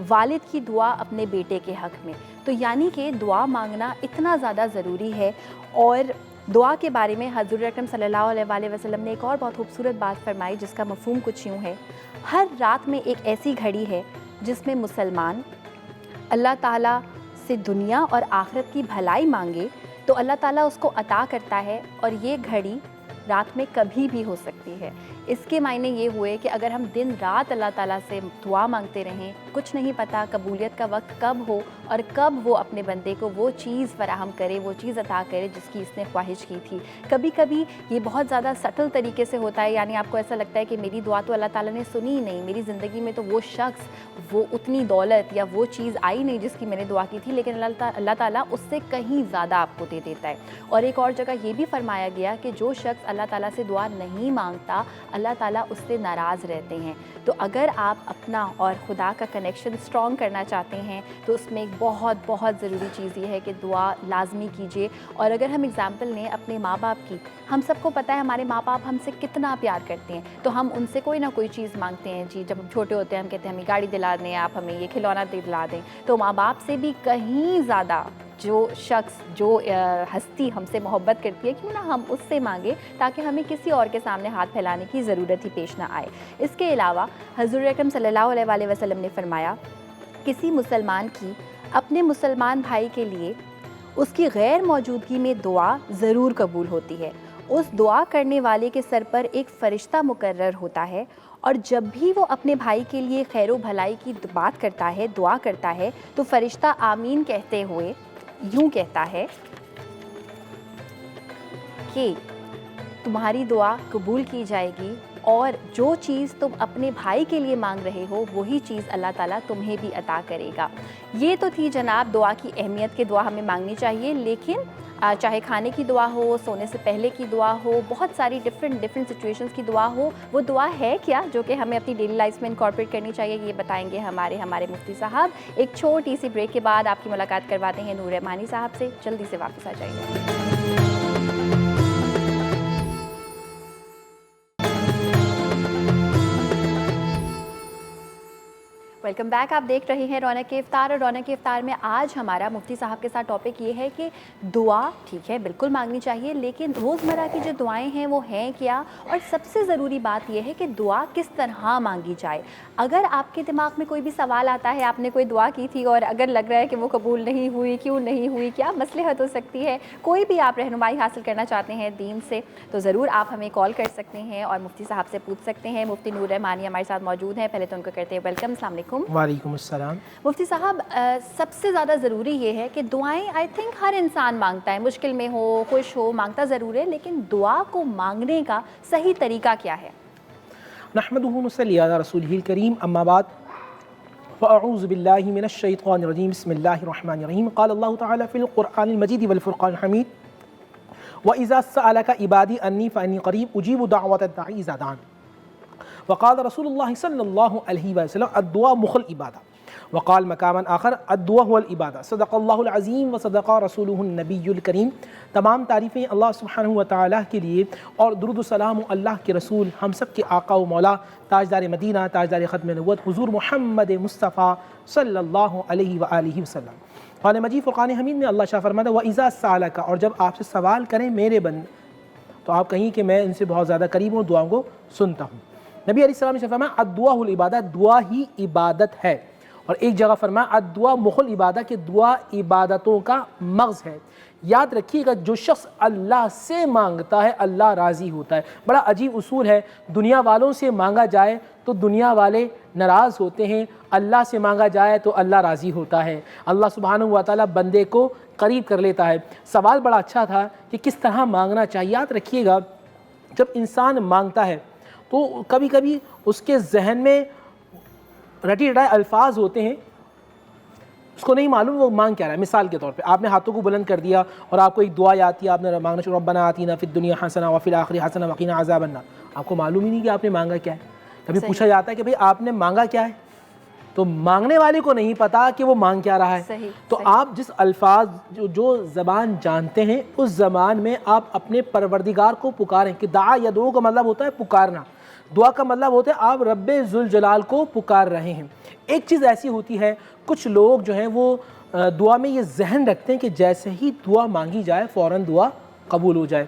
B: والد کی دعا اپنے بیٹے کے حق میں. تو یعنی کہ دعا مانگنا اتنا زیادہ ضروری ہے. اور دعا کے بارے میں حضور اکرم صلی اللہ علیہ وآلہ وسلم نے ایک اور بہت خوبصورت بات فرمائی جس کا مفہوم کچھ یوں ہے: ہر رات میں ایک ایسی گھڑی ہے جس میں مسلمان اللہ تعالیٰ سے دنیا اور آخرت کی بھلائی مانگے تو اللہ تعالیٰ اس کو عطا کرتا ہے، اور یہ گھڑی رات میں کبھی بھی ہو سکتی ہے. اس کے معنی یہ ہوئے کہ اگر ہم دن رات اللہ تعالیٰ سے دعا مانگتے رہیں، کچھ نہیں پتہ قبولیت کا وقت کب ہو اور کب وہ اپنے بندے کو وہ چیز فراہم کرے، وہ چیز عطا کرے جس کی اس نے خواہش کی تھی. کبھی کبھی یہ بہت زیادہ سٹل طریقے سے ہوتا ہے، یعنی آپ کو ایسا لگتا ہے کہ میری دعا تو اللہ تعالیٰ نے سنی ہی نہیں، میری زندگی میں تو وہ شخص، وہ اتنی دولت یا وہ چیز آئی نہیں جس کی میں نے دعا کی تھی، لیکن اللہ تعالیٰ اس سے کہیں زیادہ آپ کو دے دیتا ہے. اور ایک اور جگہ یہ بھی فرمایا گیا کہ جو شخص اللہ تعالیٰ سے دعا نہیں مانگتا اللہ تعالیٰ اس سے ناراض رہتے ہیں. تو اگر آپ اپنا اور خدا کا کنیکشن سٹرونگ کرنا چاہتے ہیں تو اس میں ایک بہت بہت ضروری چیز یہ ہے کہ دعا لازمی کیجیے. اور اگر ہم اگزامپل لیں اپنے ماں باپ کی، ہم سب کو پتہ ہے ہمارے ماں باپ ہم سے کتنا پیار کرتے ہیں، تو ہم ان سے کوئی نہ کوئی چیز مانگتے ہیں. جی جب ہم چھوٹے ہوتے ہیں ہم کہتے ہیں ہمیں گاڑی دلا دیں، آپ ہمیں یہ کھلونا دلا دیں. تو ماں باپ سے بھی کہیں زیادہ جو شخص، جو ہستی ہم سے محبت کرتی ہے، کیوں نہ ہم اس سے مانگے تاکہ ہمیں کسی اور کے سامنے ہاتھ پھیلانے کی ضرورت ہی پیش نہ آئے. اس کے علاوہ حضور اکرم صلی اللہ علیہ وآلہ وسلم نے فرمایا: کسی مسلمان کی اپنے مسلمان بھائی کے لیے اس کی غیر موجودگی میں دعا ضرور قبول ہوتی ہے. اس دعا کرنے والے کے سر پر ایک فرشتہ مقرر ہوتا ہے، اور جب بھی وہ اپنے بھائی کے لیے خیر و بھلائی کی بات کرتا ہے، دعا کرتا ہے، تو فرشتہ آمین کہتے ہوئے یوں کہتا ہے کہ تمہاری دعا قبول کی جائے گی، اور جو چیز تم اپنے بھائی کے لیے مانگ رہے ہو وہی چیز اللہ تعالیٰ تمہیں بھی عطا کرے گا. یہ تو تھی جناب دعا کی اہمیت، کہ دعا ہمیں مانگنی چاہیے. لیکن چاہے کھانے کی دعا ہو، سونے سے پہلے کی دعا ہو، بہت ساری ڈفرینٹ سچویشنز کی دعا ہو، وہ دعا ہے کیا جو کہ ہمیں اپنی ڈیلی لائف میں انکارپوریٹ کرنی چاہیے، یہ بتائیں گے ہمارے مفتی صاحب. ایک چھوٹی سی بریک کے بعد آپ کی ملاقات کرواتے ہیں نور رحمانی صاحب سے. جلدی سے واپس آ جائیے. Welcome back. آپ دیکھ رہے ہیں رونق افطار، اور رونق افطار میں آج ہمارا مفتی صاحب کے ساتھ ٹاپک یہ ہے کہ دعا ٹھیک ہے بالکل مانگنی چاہیے، لیکن روزمرہ کی جو دعائیں ہیں وہ ہیں کیا، اور سب سے ضروری بات یہ ہے کہ دعا کس طرح مانگی جائے. اگر آپ کے دماغ میں کوئی بھی سوال آتا ہے، آپ نے کوئی دعا کی تھی اور اگر لگ رہا ہے کہ وہ قبول نہیں ہوئی، کیوں نہیں ہوئی، کیا مصلحت ہو سکتی ہے، کوئی بھی آپ رہنمائی حاصل کرنا چاہتے ہیں دین سے، تو ضرور آپ ہمیں کال کر سکتے ہیں اور مفتی صاحب سے پوچھ سکتے ہیں. مفتی نور رحمانی ہمارے ساتھ موجود ہیں. پہلے تو ان کو کرتے ہیں ویلکم. السلام علیکم.
D: وعلیکم السلام.
B: مفتی صاحب، سب سے زیادہ ضروری یہ ہے کہ دعائیں آئی تھنک ہر انسان مانگتا ہے، مشکل میں ہو، خوش ہو، مانگتا ضرور ہے، لیکن دعا کو مانگنے کا صحیح طریقہ کیا ہے؟
D: نحمدہ ونصلی علی رسولہ الکریم، اما بعد فاعوذ باللہ من الشیطان الرجیم، بسم اللہ الرحمن الرحیم. قال اللہ تعالی فی القرآن المجید والفرقان الحمید: وَإِذَا سَأَلَكَ عِبَادِي أَنِّي فَإِنِّي قَرِيبٌ أُجِيبُ دَعْوَةَ الدَّاعِ إِذَا دَعَانِ وقال رسول اللہ صلی اللہ علیہ وسلم الدعاء مخ العبادہ وقال مقاما آخر الدعاء هو العبادہ صدق اللہ العظیم و صدق رسولہ النبی الکریم۔ تمام تعریفیں اللہ سبحانہ و تعالیٰ کے لیے اور درود و سلام اللہ کے رسول ہم سب کے آقا و مولا تاجدار مدینہ تاجدار ختم نبوت حضور محمد مصطفیٰ صلی اللہ علیہ وآلہ وسلم۔ قرآن مجید فرقان حمید میں اللہ شاہ فرماتا ہے وَإِذَا سَأَلَكَ، اور جب آپ سے سوال کریں میرے بندے تو آپ کہیں کہ میں ان سے بہت زیادہ قریب ہوں، دعاؤں کو سنتا ہوں۔ نبی علیہ السلام نے فرمایا الدعاء العبادہ، دعا ہی عبادت ہے، اور ایک جگہ فرمایا الدعاء مخ العبادہ کہ دعا عبادتوں کا مغز ہے۔ یاد رکھیے گا جو شخص اللہ سے مانگتا ہے اللہ راضی ہوتا ہے۔ بڑا عجیب اصول ہے، دنیا والوں سے مانگا جائے تو دنیا والے ناراض ہوتے ہیں، اللہ سے مانگا جائے تو اللہ راضی ہوتا ہے، اللہ سبحانہ و تعالیٰ بندے کو قریب کر لیتا ہے۔ سوال بڑا اچھا تھا کہ کس طرح مانگنا چاہیے۔ یاد رکھیے گا جب انسان مانگتا ہے تو کبھی کبھی اس کے ذہن میں رٹی رٹائے الفاظ ہوتے ہیں، اس کو نہیں معلوم وہ مانگ کیا رہا ہے۔ مثال کے طور پہ آپ نے ہاتھوں کو بلند کر دیا اور آپ کو ایک دعا یاد تھی، آپ نے مانگنا شروع ربنا آتینا فی الدنیا حسنہ وفی الآخرہ حسنہ وقنا عذاب النار، آپ کو معلوم ہی نہیں کہ آپ نے مانگا کیا ہے۔ کبھی پوچھا جاتا ہے کہ بھئی آپ نے مانگا کیا ہے، تو مانگنے والے کو نہیں پتا کہ وہ مانگ کیا رہا ہے۔ تو آپ جس الفاظ جو زبان جانتے ہیں اس زبان میں آپ اپنے پروردگار کو پکاریں، کہ دعا یدعو کا مطلب ہوتا ہے پکارنا، دعا کا مطلب ہوتا ہے آپ رب ذوالجلال کو پکار رہے ہیں۔ ایک چیز ایسی ہوتی ہے کچھ لوگ جو ہیں وہ دعا میں یہ ذہن رکھتے ہیں کہ جیسے ہی دعا مانگی جائے فوراً دعا قبول ہو جائے۔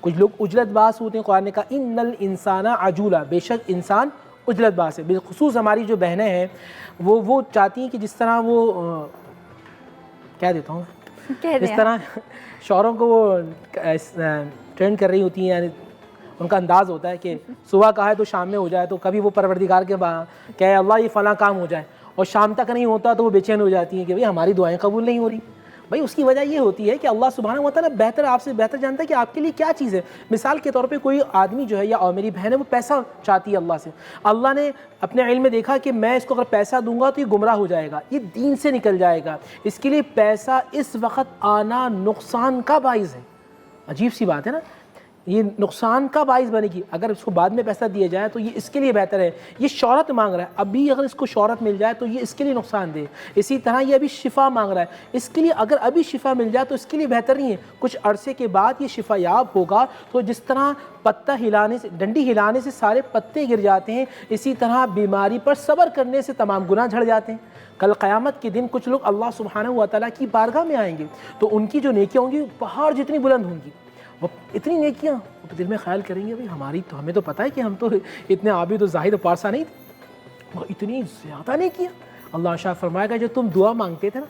D: کچھ لوگ عجلت باز ہوتے ہیں، قرآن نے کہا ان الانسان عجولا، بے شک انسان عجلت باز ہے۔ بالخصوص ہماری جو بہنیں ہیں وہ چاہتی ہیں کہ جس طرح وہ کہہ دیتا ہوں اس طرح شوہروں کو وہ ٹرینڈ کر رہی ہوتی ہیں، یعنی ان کا انداز ہوتا ہے کہ صبح کہا ہے تو شام میں ہو جائے، تو کبھی وہ پروردگار کے کہے اللہ یہ فلاں کام ہو جائے اور شام تک نہیں ہوتا تو وہ بے چین ہو جاتی ہیں کہ بھئی ہماری دعائیں قبول نہیں ہو رہی۔ بھئی اس کی وجہ یہ ہوتی ہے کہ اللہ سبحانہ و تعالیٰ بہتر آپ سے بہتر جانتا ہے کہ آپ کے لیے کیا چیز ہے۔ مثال کے طور پہ کوئی آدمی جو ہے یا میری بہن ہے وہ پیسہ چاہتی ہے اللہ سے، اللہ نے اپنے علم میں دیکھا کہ میں اس کو اگر پیسہ دوں گا تو یہ گمراہ ہو جائے گا، یہ دین سے نکل جائے گا، اس کے لیے پیسہ اس وقت آنا نقصان کا باعث ہے۔ عجیب سی بات ہے نا، یہ نقصان کا باعث بنے گی، اگر اس کو بعد میں پیسہ دیا جائے تو یہ اس کے لیے بہتر ہے۔ یہ شہرت مانگ رہا ہے، ابھی اگر اس کو شہرت مل جائے تو یہ اس کے لیے نقصان دہ۔ اسی طرح یہ ابھی شفا مانگ رہا ہے، اس کے لیے اگر ابھی شفا مل جائے تو اس کے لیے بہتر نہیں ہے، کچھ عرصے کے بعد یہ شفا یاب ہوگا۔ تو جس طرح پتہ ہلانے سے، ڈنڈی ہلانے سے سارے پتے گر جاتے ہیں، اسی طرح بیماری پر صبر کرنے سے تمام گناہ جھڑ جاتے ہیں۔ کل قیامت کے دن کچھ لوگ اللہ سبحانہ و تعالیٰ کی بارگاہ میں آئیں گے تو ان کی جو نیکیاں ہوں گی پہاڑ جتنی بلند ہوں گی، وہ اتنی نیکیاں تو دل میں خیال کریں گے بھئی ہماری تو، ہمیں تو پتہ ہے کہ ہم تو اتنے عابد و زاہد و پارسا نہیں تھے، وہ اتنی زیادہ نیکیاں۔ اللہ شاہ فرمائے گا جو تم دعا مانگتے تھے نا،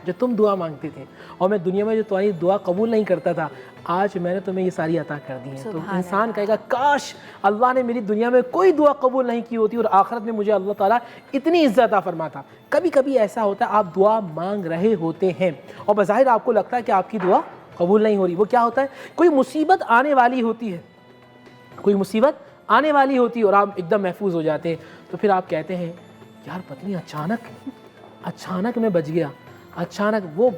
D: جو تم دعا مانگتے تھے اور میں دنیا میں جو تمہاری دعا قبول نہیں کرتا تھا، آج میں نے تمہیں یہ ساری عطا کر دی ہیں۔ تو انسان کہے گا کاش اللہ نے میری دنیا میں کوئی دعا قبول نہیں کی ہوتی اور آخرت میں مجھے اللہ تعالیٰ اتنی عزت عطا فرماتا۔ کبھی کبھی ایسا ہوتا ہے آپ دعا مانگ رہے ہوتے ہیں اور بظاہر آپ کو لگتا ہے کہ آپ کی دعا قبول نہیں ہو رہی۔ وہ کیا ہوتا ہے، کوئی مصیبت آنے والی ہوتی ہے، کوئی مصیبت آنے والی ہوتی ہے اور آپ ایک دم محفوظ ہو جاتے ہیں، تو پھر آپ کہتے ہیں یار پتہ نہیں اچانک میں بچ گیا، اچانک وہ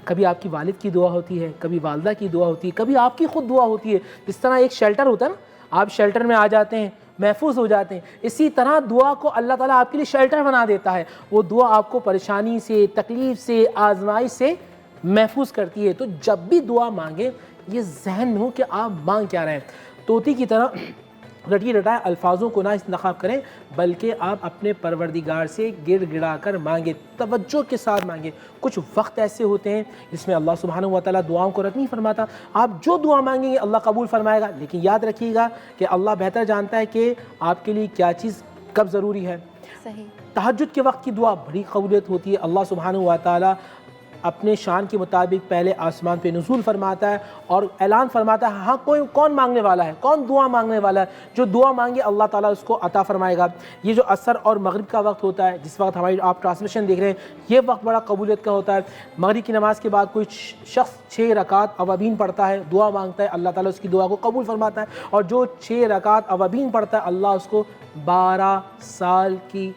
D: کبھی آپ کی والد کی دعا ہوتی ہے، کبھی والدہ کی دعا ہوتی ہے، کبھی آپ کی خود دعا ہوتی ہے۔ جس طرح ایک شیلٹر ہوتا ہے نا، آپ شیلٹر میں آ جاتے ہیں، محفوظ ہو جاتے ہیں، اسی طرح دعا کو اللہ تعالیٰ آپ کے لیے شیلٹر بنا دیتا ہے۔ وہ دعا آپ کو پریشانی سے، تکلیف سے، آزمائش سے محفوظ کرتی ہے۔ تو جب بھی دعا مانگیں یہ ذہن میں ہو کہ آپ مانگ کیا رہے ہیں۔ طوطی کی طرح رٹی رٹائے الفاظوں کو نہ انتخاب کریں، بلکہ آپ اپنے پروردگار سے گڑ گڑا کر مانگیں، توجہ کے ساتھ مانگیں۔ کچھ وقت ایسے ہوتے ہیں جس میں اللہ سبحانہ و تعالیٰ دعاؤں کو رد نہیں فرماتا، آپ جو دعا مانگیں گے اللہ قبول فرمائے گا، لیکن یاد رکھیے گا کہ اللہ بہتر جانتا ہے کہ آپ کے لیے کیا چیز کب ضروری ہے۔ تہجد کے وقت کی دعا بڑی قبولیت ہوتی ہے۔ اللہ سبحانہ و تعالیٰ اپنے شان کے مطابق پہلے آسمان پہ نزول فرماتا ہے اور اعلان فرماتا ہے ہاں کون مانگنے والا ہے، کون دعا مانگنے والا ہے، جو دعا مانگے اللہ تعالیٰ اس کو عطا فرمائے گا۔ یہ جو عصر اور مغرب کا وقت ہوتا ہے، جس وقت ہماری آپ ٹرانسمیشن دیکھ رہے ہیں، یہ وقت بڑا قبولیت کا ہوتا ہے۔ مغرب کی نماز کے بعد کوئی شخص 6 رکعت اوابین پڑھتا ہے، دعا مانگتا ہے، اللہ تعالیٰ اس کی دعا کو قبول فرماتا ہے، اور جو 6 رکعت اوابین پڑھتا ہے اللہ اس کو 12 سال کی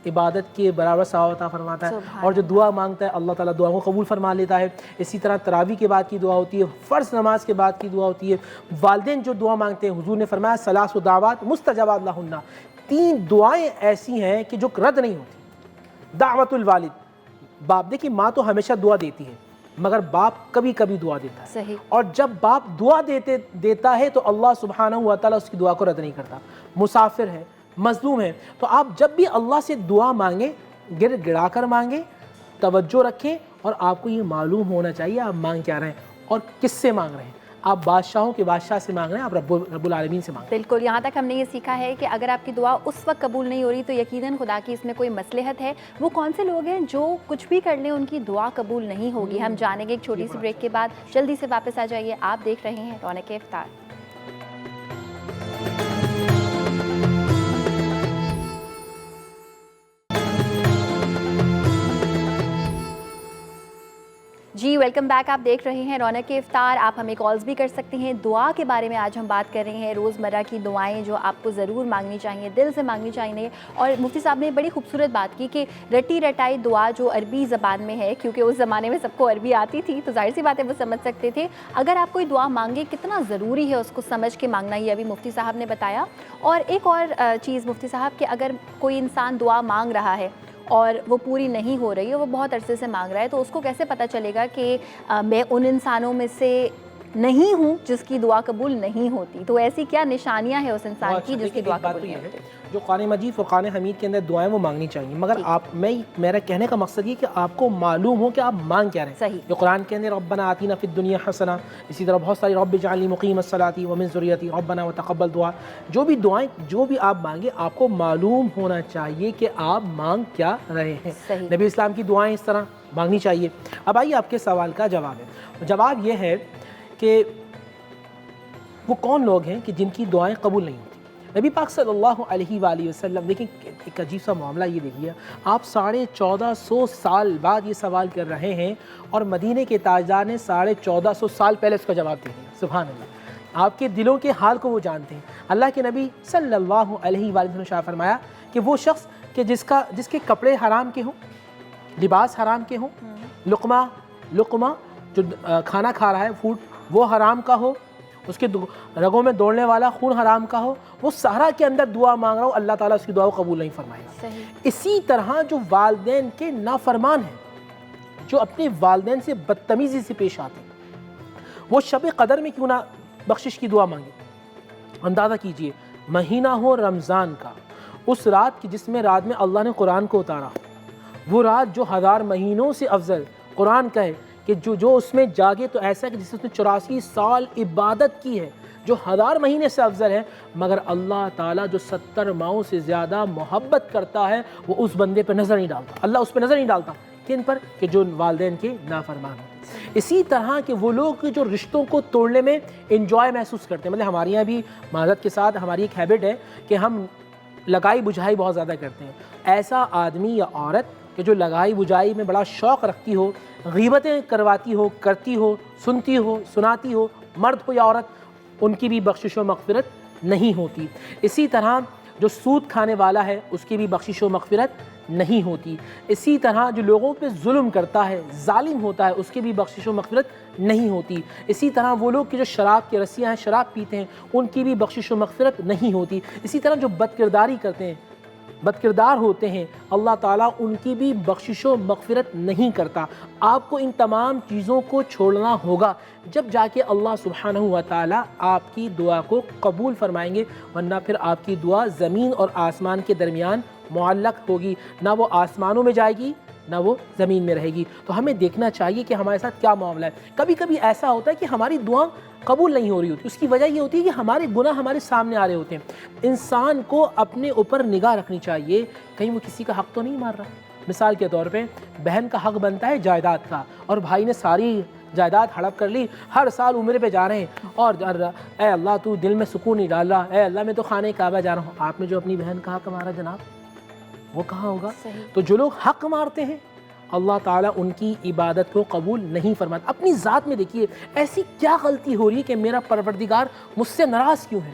D: عبادت کے برابر ثواب عطا فرماتا ہے، اور جو دعا مانگتا ہے اللہ تعالیٰ دعا کو قبول فرما لیتا ہے۔ اسی طرح تراویح کے بعد کی دعا ہوتی ہے، فرض نماز کے بعد کی دعا ہوتی ہے، والدین جو دعا مانگتے ہیں، حضور نے فرمایا ثلاث دعوات مستجابات لہن، 3 دعائیں ایسی ہیں کہ جو رد نہیں ہوتی۔ دعوت الوالد، باپ، دیکھیے ماں تو ہمیشہ دعا دیتی ہے مگر باپ کبھی کبھی دعا دیتا ہے،
B: صحیح۔
D: اور جب باپ دعا دیتا ہے تو اللہ سبحانہ و تعالیٰ اس کی دعا کو رد نہیں کرتا۔ مسافر ہے، مظلوم ہے، تو آپ جب بھی اللہ سے دعا مانگیں گر گڑا کر مانگیں، توجہ رکھیں، اور آپ کو یہ معلوم ہونا چاہیے آپ مانگ کیا رہے ہیں اور کس سے مانگ رہے ہیں۔ آپ بادشاہوں کے بادشاہ سے مانگ رہے ہیں، آپ رب العالمین سے مانگ رہے ہیں۔
B: بالکل، یہاں تک ہم نے یہ سیکھا ہے کہ اگر آپ کی دعا اس وقت قبول نہیں ہو رہی تو یقیناً خدا کی اس میں کوئی مصلحت ہے۔ وہ کون سے لوگ ہیں جو کچھ بھی کر لیں ان کی دعا قبول نہیں ہوگی؟ ہم جانیں گے ایک چھوٹی سی بریک کے بعد۔ جلدی سے واپس آ جائیے، آپ دیکھ رہے ہیں رونق افطار۔ جی ویلکم بیک، آپ دیکھ رہے ہیں رونق افطار۔ آپ ہمیں کالز بھی کر سکتے ہیں۔ دعا کے بارے میں آج ہم بات کر رہے ہیں، روزمرہ کی دعائیں جو آپ کو ضرور مانگنی چاہیے، دل سے مانگنی چاہیے۔ اور مفتی صاحب نے بڑی خوبصورت بات کی کہ رٹی رٹائی دعا جو عربی زبان میں ہے، کیونکہ اس زمانے میں سب کو عربی آتی تھی تو ظاہر سی بات ہے وہ سمجھ سکتے تھے۔ اگر آپ کوئی دعا مانگے کتنا ضروری ہے اس کو سمجھ کے مانگنا، یہ ابھی مفتی صاحب نے بتایا۔ اور ایک اور چیز مفتی صاحب کہ اگر کوئی انسان دعا مانگ رہا ہے اور وہ پوری نہیں ہو رہی ہے، وہ بہت عرصے سے مانگ رہا ہے، تو اس کو کیسے پتہ چلے گا کہ میں ان انسانوں میں سے نہیں ہوں جس کی دعا قبول نہیں ہوتی؟ تو ایسی کیا نشانیاں ہیں اس انسان کی جس کی دعا قبول نہیں ہوتی؟
D: جو قرآن مجید فرقان حمید کے اندر دعائیں وہ مانگنی چاہیے، مگر میرا کہنے کا مقصد یہ کہ آپ کو معلوم ہو کہ آپ مانگ کیا رہے ہیں۔
B: صحیح۔
D: جو قرآن کے اندر ربنا آتینا فی الدنیا حسنہ، اسی طرح بہت ساری رب اجعلنی مقیم الصلاۃ ومن ذریتی ربنا وتقبل دعا، جو بھی دعائیں جو بھی آپ مانگے آپ کو معلوم ہونا چاہیے کہ آپ مانگ کیا رہے ہیں۔
B: صحیح۔
D: نبی اسلام کی دعائیں اس طرح مانگنی چاہیے۔ اب آئیے آپ کے سوال کا جواب ہے۔ جواب یہ ہے کہ وہ کون لوگ ہیں کہ جن کی دعائیں قبول نہیں ہوتی؟ نبی پاک صلی اللہ علیہ وآلہ وسلم، دیکھیں ایک عجیب سا معاملہ یہ دیکھیے، آپ 1450 سال بعد یہ سوال کر رہے ہیں اور مدینہ کے تاجدار نے 1450 سال پہلے اس کا جواب دے دیا۔ سبحان اللہ، آپ کے دلوں کے حال کو وہ جانتے ہیں۔ اللہ کے نبی صلی اللہ علیہ وآلہ وسلم نے شاہ فرمایا کہ وہ شخص کہ جس کے کپڑے حرام کے ہوں، لباس حرام کے ہوں، لقمہ جو کھانا کھا رہا ہے فوڈ وہ حرام کا ہو، اس کے رگوں میں دوڑنے والا خون حرام کا ہو، وہ صحرا کے اندر دعا مانگ رہا ہو، اللہ تعالیٰ اس کی دعا کو قبول نہیں فرمائے گا۔ اسی طرح جو والدین کے نافرمان ہیں، جو اپنے والدین سے بدتمیزی سے پیش آتے ہیں، وہ شب قدر میں کیوں نہ بخشش کی دعا مانگے۔ اندازہ کیجئے مہینہ ہو رمضان کا، اس رات کی جس میں رات میں اللہ نے قرآن کو اتارا، وہ رات جو 1000 مہینوں سے افضل، قرآن کہے کہ جو اس میں جاگے تو ایسا ہے کہ جس نے 84 سال عبادت کی ہے، جو 1000 مہینے سے افضل ہے، مگر اللہ تعالیٰ جو 70 ماہوں سے زیادہ محبت کرتا ہے وہ اس بندے پر نظر نہیں ڈالتا۔ اللہ اس پہ نظر نہیں ڈالتا، کن پر؟ کہ جو والدین کے نافرمان ہیں۔ اسی طرح کہ وہ لوگ جو رشتوں کو توڑنے میں انجوائے محسوس کرتے ہیں، مطلب ہمارے یہاں بھی معذرت کے ساتھ ہماری ایک ہیبٹ ہے کہ ہم لگائی بجھائی بہت زیادہ کرتے ہیں۔ ایسا آدمی یا عورت کہ جو لگائی بجھائی میں بڑا شوق رکھتی ہو، غیبتیں کرواتی ہو، کرتی ہو، سنتی ہو، سناتی ہو، مرد ہو یا عورت، ان کی بھی بخشش و مغفرت نہیں ہوتی۔ اسی طرح جو سود کھانے والا ہے اس کی بھی بخشش و مغفرت نہیں ہوتی۔ اسی طرح جو لوگوں پہ ظلم کرتا ہے، ظالم ہوتا ہے، اس کی بھی بخشش و مغفرت نہیں ہوتی۔ اسی طرح وہ لوگ کہ جو شراب کے رسیاں ہیں، شراب پیتے ہیں، ان کی بھی بخشش و مغفرت نہیں ہوتی۔ اسی طرح جو بد کرداری کرتے ہیں، بد کردار ہوتے ہیں، اللہ تعالیٰ ان کی بھی بخشش و مغفرت نہیں کرتا۔ آپ کو ان تمام چیزوں کو چھوڑنا ہوگا، جب جا کے اللہ سبحانہ و تعالیٰ آپ کی دعا کو قبول فرمائیں گے، ورنہ پھر آپ کی دعا زمین اور آسمان کے درمیان معلق ہوگی، نہ وہ آسمانوں میں جائے گی نہ وہ زمین میں رہے گی۔ تو ہمیں دیکھنا چاہیے کہ ہمارے ساتھ کیا معاملہ ہے۔ کبھی کبھی ایسا ہوتا ہے کہ ہماری دعا قبول نہیں ہو رہی ہوتی، اس کی وجہ یہ ہوتی ہے کہ ہمارے گناہ ہمارے سامنے آ رہے ہوتے ہیں۔ انسان کو اپنے اوپر نگاہ رکھنی چاہیے، کہیں وہ کسی کا حق تو نہیں مار رہا۔ مثال کے طور پہ بہن کا حق بنتا ہے جائیداد کا، اور بھائی نے ساری جائیداد ہڑپ کر لی، ہر سال عمرے پہ جا رہے ہیں، اور اے اللہ تو دل میں سکون نہیں ڈال رہا، اے اللہ میں تو خانہ کعبہ جا رہا ہوں۔ آپ نے جو اپنی بہن کا حق مارا جناب، وہ کہاں ہوگا؟ تو جو لوگ حق مارتے ہیں اللہ تعالیٰ ان کی عبادت کو قبول نہیں فرماتا۔ اپنی ذات میں دیکھیے ایسی کیا غلطی ہو رہی ہے کہ میرا پروردگار مجھ سے ناراض کیوں ہے؟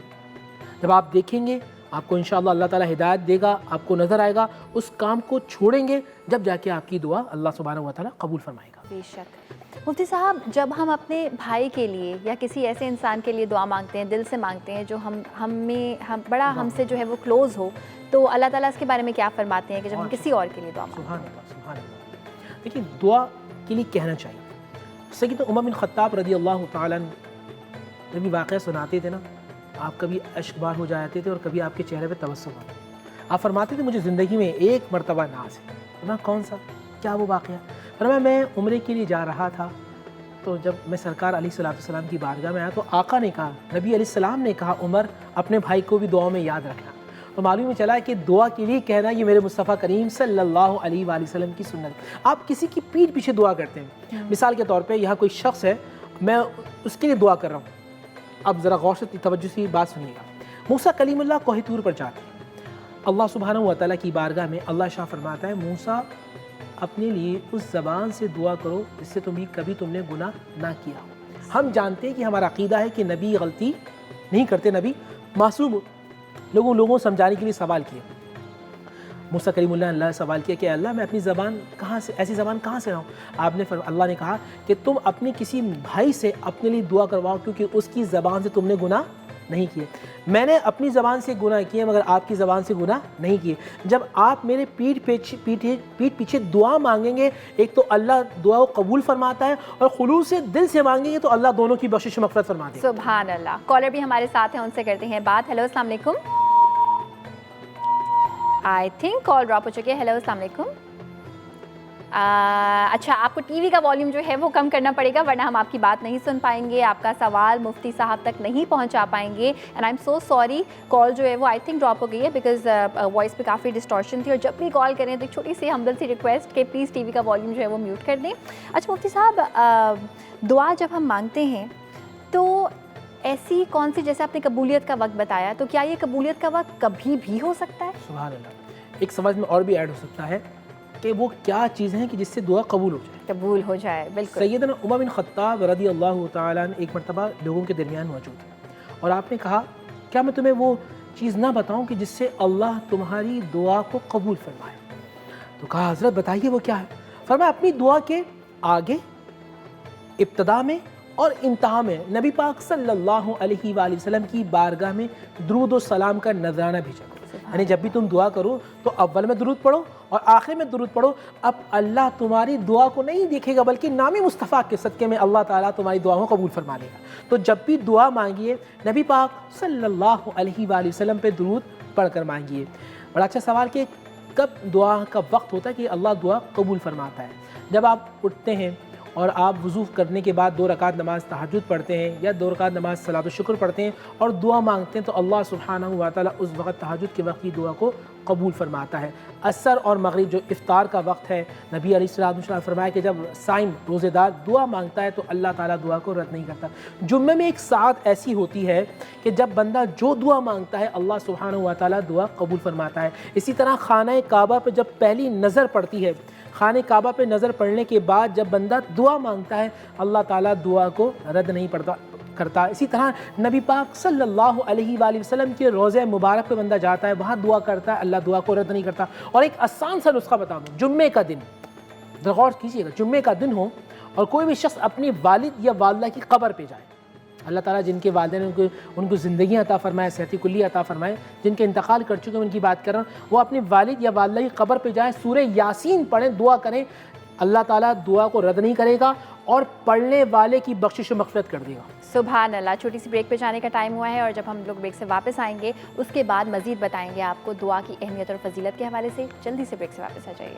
D: جب آپ دیکھیں گے آپ کو انشاءاللہ اللہ تعالیٰ ہدایت دے گا, آپ کو نظر آئے گا, اس کام کو چھوڑیں گے جب جا کے آپ کی دعا اللہ سبحانہ و تعالیٰ قبول فرمائے گا.
B: بے شک. مفتی صاحب, جب ہم اپنے بھائی کے لیے یا کسی ایسے انسان کے لیے دعا مانگتے ہیں, دل سے مانگتے ہیں جو ہم سے جو ہے وہ کلوز ہو, تو اللہ تعالیٰ اس کے بارے میں کیا فرماتے ہیں کہ جب ہم کسی اور کے لیے دعا مانگتے ہیں؟
D: سبحان اللہ, سبحان اللہ. دیکھیں, دعا کے لیے کہنا چاہیے. سیدنا عمر بن خطاب رضی اللہ تعالیٰ عنہ جب بھی واقعہ سناتے تھے نا, آپ کبھی اشک بار ہو جاتے تھے اور کبھی آپ کے چہرے پہ تبسم آتا. آپ فرماتے تھے مجھے زندگی میں ایک مرتبہ ناز ہے. فرمایا کون سا, کیا وہ واقعہ؟ فرمایا میں عمرے کے لیے جا رہا تھا, تو جب میں سرکار علیہ الصلوۃ والسلام کی بارگاہ میں آیا تو آقا نے کہا, نبی علیہ السلام نے کہا, عمر اپنے بھائی کو بھی دعاؤں میں یاد رکھنا. تو معلوم میں چلا کہ دعا کے لیے کہنا یہ میرے مصطفیٰ کریم صلی اللہ علیہ وآلہ وسلم کی سنت. آپ کسی کی پیٹھ پیچھے دعا کرتے ہیں. مثال کے طور پہ یہاں کوئی شخص ہے, میں اس کے لیے دعا کر رہا ہوں. اب ذرا غور سے توجہ سے بات سنیے گا. موسیٰ کلیم اللہ کوہ طور پر جاتے ہیں, اللہ سبحانہ و تعالیٰ کی بارگاہ میں اللہ شاہ فرماتا ہے, موسیٰ اپنے لیے اس زبان سے دعا کرو جس سے کبھی تم نے گناہ نہ کیا. ہم جانتے ہیں کہ ہمارا عقیدہ ہے کہ نبی غلطی نہیں کرتے, نبی معصوم. لوگوں سمجھانے کے لیے سوال کیا. موسیٰ کریم اللہ سوال کیا کہ اللہ میں اپنی زبان کہاں سے, ایسی زبان کہاں سے لاؤں؟ اللہ نے کہا کہ تم اپنے کسی بھائی سے اپنے لیے دعا کرواؤ کیونکہ اس کی زبان سے تم نے گناہ نہیں کیے. میں نے اپنی زبان سے گناہ کیے مگر آپ کی زبان سے گناہ نہیں کیے. جب آپ میرے پیٹھ پیچھے دعا مانگیں گے, ایک تو اللہ دعا کو قبول فرماتا ہے, اور خلوص سے دل سے مانگیں گے تو اللہ دونوں کی بخشش و مغفرت فرماتے ہیں.
B: سبحان اللہ. کالر بھی ہمارے ساتھ ہیں, ان سے کرتے ہیں بات. ہیلو, السلام علیکم. آئی تھنک کال ڈراپ ہو چکی ہے. ہیلو, السلام علیکم. اچھا, آپ کو ٹی وی کا والیوم جو ہے وہ کم کرنا پڑے گا ورنہ ہم آپ کی بات نہیں سن پائیں گے, آپ کا سوال مفتی صاحب تک نہیں پہنچا پائیں گے. And I am so sorry, call جو ہے وہ آئی تھنک ڈراپ ہو گئی ہے بیکاز وائس پہ کافی ڈسٹورشن تھی, اور جب بھی کال کریں تو ایک چھوٹی سی ہمدل سی ریکویسٹ کہ پلیز ٹی وی کا والیوم جو ہے وہ میوٹ کر دیں. اچھا مفتی صاحب, دعا جب ہم مانگتے ہیں تو ایسی کون سی, جیسے آپ نے قبولیت کا وقت بتایا, تو کیا یہ قبولیت کا وقت کبھی بھی ہو سکتا ہے؟
D: سبحان اللہ. ایک سوال میں اور بھی ایڈ ہو سکتا ہے کہ وہ کیا چیزیں ہیں کہ جس سے دعا قبول ہو جائے. بالکل. سیدنا عمر بن خطاب رضی اللہ تعالیٰ عنہ ایک مرتبہ لوگوں کے درمیان موجود ہیں, اور آپ نے کہا کیا میں تمہیں وہ چیز نہ بتاؤں کہ جس سے اللہ تمہاری دعا کو قبول فرمائے؟ تو کہا حضرت بتائیے وہ کیا ہے. فرمایا اپنی دعا کے آگے, ابتدا میں اور انتہا میں نبی پاک صلی اللہ علیہ وآلہ وسلم کی بارگاہ میں درود و سلام کا نذرانہ بھیجا کرو. یعنی جب بھی تم دعا کرو تو اول میں درود پڑھو اور آخر میں درود پڑھو. اب اللہ تمہاری دعا کو نہیں دیکھے گا بلکہ نام مصطفیٰ کے صدقے میں اللہ تعالیٰ تمہاری دعا کو قبول فرما لے گا. تو جب بھی دعا مانگیے نبی پاک صلی اللہ علیہ وآلہ وسلم پہ درود پڑھ کر مانگیے. بڑا اچھا سوال کہ کب دعا کا وقت ہوتا ہے کہ اللہ دعا قبول فرماتا ہے؟ جب آپ اٹھتے ہیں اور آپ وضو کرنے کے بعد 2 رکعت نماز تہجد پڑھتے ہیں یا 2 رکعت نماز صلاۃ الشکر پڑھتے ہیں اور دعا مانگتے ہیں تو اللہ سبحانہ و تعالیٰ اس وقت تہجد کے وقت کی دعا کو قبول فرماتا ہے. عصر اور مغرب جو افطار کا وقت ہے, نبی علیہ الصلوۃ والسلام فرمایا کہ جب صائم روزے دار دعا مانگتا ہے تو اللہ تعالیٰ دعا کو رد نہیں کرتا. جمعے میں ایک ساعت ایسی ہوتی ہے کہ جب بندہ جو دعا مانگتا ہے اللہ سبحانہ و تعالیٰ دعا قبول فرماتا ہے. اسی طرح خانہ کعبہ پہ جب پہلی نظر پڑتی ہے, خانہ کعبہ پہ نظر پڑنے کے بعد جب بندہ دعا مانگتا ہے اللہ تعالیٰ دعا کو رد نہیں کرتا. اسی طرح نبی پاک صلی اللہ علیہ وآلہ وسلم کے روضہ مبارک پہ بندہ جاتا ہے, وہاں دعا کرتا ہے, اللہ دعا کو رد نہیں کرتا. اور ایک آسان سا نسخہ بتا دوں, جمعے کا دن, غور کیجیے گا, جمعے کا دن ہو اور کوئی بھی شخص اپنی والد یا والدہ کی قبر پہ جائے, اللہ تعالیٰ جن کے والدین ان کو زندگیاں عطا فرمائے, صحت کلی عطا فرمائے, جن کے انتقال کر چکے ہیں ان کی بات کر رہا ہوں, وہ اپنے والد یا والدہ کی قبر پہ جائیں, سورہ یاسین پڑھیں, دعا کریں, اللہ تعالیٰ دعا کو رد نہیں کرے گا اور پڑھنے والے کی بخشش و مغفرت کر دے گا.
B: سبحان اللہ. چھوٹی سی بریک پہ جانے کا ٹائم ہوا ہے, اور جب ہم لوگ بریک سے واپس آئیں گے اس کے بعد مزید بتائیں گے آپ کو دعا کی اہمیت اور فضیلت کے حوالے سے. جلدی سے بریک سے واپس آ جائیے.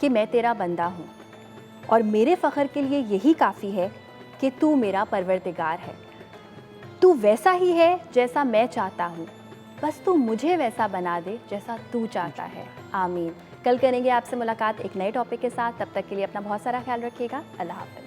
B: کہ میں تیرا بندہ ہوں اور میرے فخر کے لیے یہی کافی ہے کہ تو میرا پروردگار ہے. تو ویسا ہی ہے جیسا میں چاہتا ہوں, بس تو مجھے ویسا بنا دے جیسا تو چاہتا ہے. آمین. کل کریں گے آپ سے ملاقات ایک نئے ٹاپک کے ساتھ. تب تک کے لیے اپنا بہت سارا خیال رکھیے گا. اللہ حافظ.